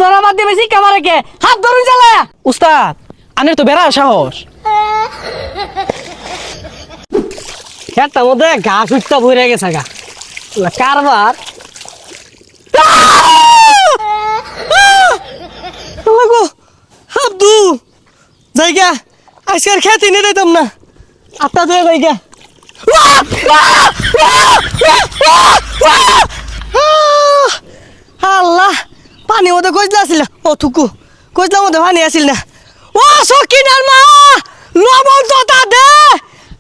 ধরা বাদ দিয়ে বেশি কামারে কে হাত ধরুন জ্বালায়া। উস্তাদ আনের তো বেড়া সাহস। খেতার মধ্যে ঘাস উঠতে ভরে গেছে গা কারবার। আব্দু জায়গা আজকের খেতে নিয়ে দিতাম না আত্মা ধরে জায়গা। আল্লাহ পানি মধ্যে কইলা আসিল ও থুকু কইলার মধ্যে পানি আসিল না। ও সকিনার মা লবণ তো তা দে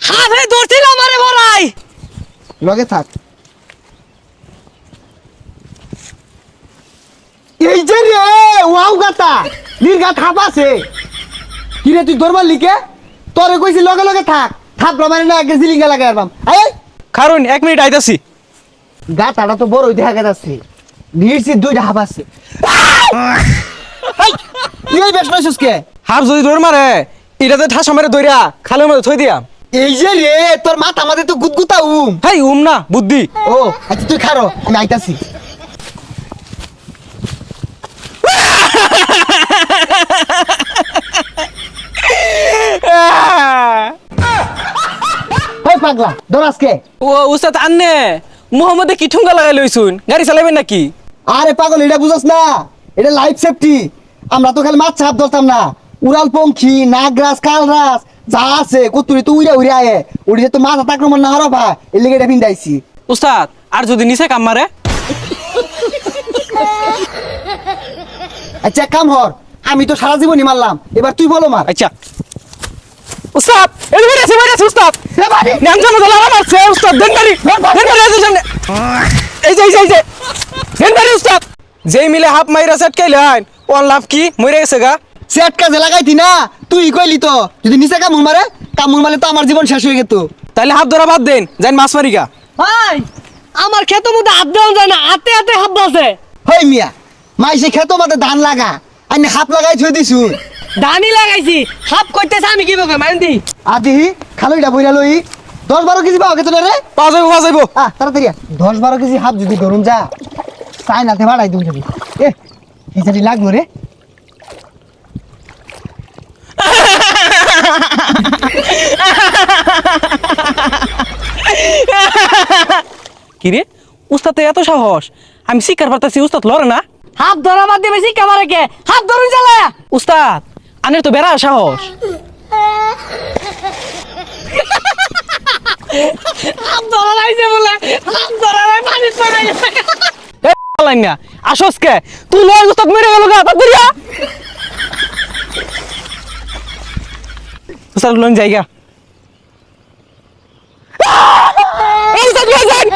হাফে ধরছিল আমারে বড়াই লগে থাক। এই যে রে ওয়াও গাতা নির্ঘাত হাফ আছে কি রে তুই ধরবার লিখে তোরে কইছি লগে লগে থাক থাপ মানে না আগে জিলিঙ্গা লাগাই আরবাম। এই কারণ 1 মিনিট আইতাছি। গাতাটা তো বড়ই দেখা যাচ্ছে নিরছি দুইটা হাফ আছে। তুই এই বেশ নইছিস কে? হাফ যদি দৌড় মারে এটাতে ঠাসা মেরে দইরা খালের মধ্যে থই দিয়াম। এই যে রে তোর মাথা আমাদের তো গুদগুতা হাই না বুদ্ধি। ও আচ্ছা তুই খারো আমি আইতাছি। ওই পাগলা দরাস কে? ও উস্তাদ আন্নে মোহাম্মদে কি ঠুঙ্গা লাগাই লইছুন গাড়ি চালাবেন নাকি? আরে পাগল এটা বুঝছ না এটা লাইফ সেফটি। আমরা তো খালি মাছ ছাপ ধরতাম না উড়াল পঙ্খী নাগরাজ কালরাজ যা আছে কতুরি তো উড়ে উড়ে আয়ে উড়ে তো মাছ আক্রমণ না হরো ভা এর লেগে এটা ভিন্দাইছি। উস্তাদ আর যদি নিচে কাম মারে? আচ্ছা কাম হর আমি তো সারা জীবনই মারলাম এবার তুই বলো মার। আচ্ছা উস্তাদ এই বেড়েছে উস্তাদ নাম জানো দলা মারছে উস্তাদ দেনবাড়ি আছে সামনে এই যে দেনবাড়ি উস্তাদ যেই মিলে হাফ মাইরা সেট কাইলেন ওন লাভ কি মরে গেছে গা। সেট কাজে লাগাইতি না তুই কইলি তো যদি নিচে কামুর মারলে তো আমার জীবন শেষ হয়ে যেত। তাইলে হাফ ধরা বাদ দেন যাই মাছ মারি গা। ভাই আমার ক্ষেতের মধ্যে হাত দেওয়া যায় না হাতে হাতে হাত বাজে। হই মিয়া মাইসে খেত মাতে ধান লাগা আইনে হাত লাগাই থই দিছু। ধানি লাগাইছি হাফ করতেছে আমি কি বলবো মাইন দি আদি খালইটা বইরা লই 10-12 কেজি পাও কেতনে রে? পাওয়া যাইবো তাড়াতাড়ি 10-12 কেজি হাফ যদি গরুন যা চাইনাতে বাড়াই তুমি যাবি। এ হিসারি লাগলো রে। কিরে উস্তাদ এত সাহস আমি শিকার পারতাছি উস্তাদ লড়ে না। হাত ধরা বাদ দিয়ে বেশি কামারে কে হাত ধরুন জ্বালায়া। উস্তাদ আনের তো বেড়া সাহস। হাত ধরা লাইছে বলে হাত ধরা লাই পানি পড়ে গেছে। লাইন না আসস কে তুই লয় উস্তাদ মরে গেল গা তাড়াতাড়ি উস্তাদ লোন জায়গা। উস্তাদ লয় যান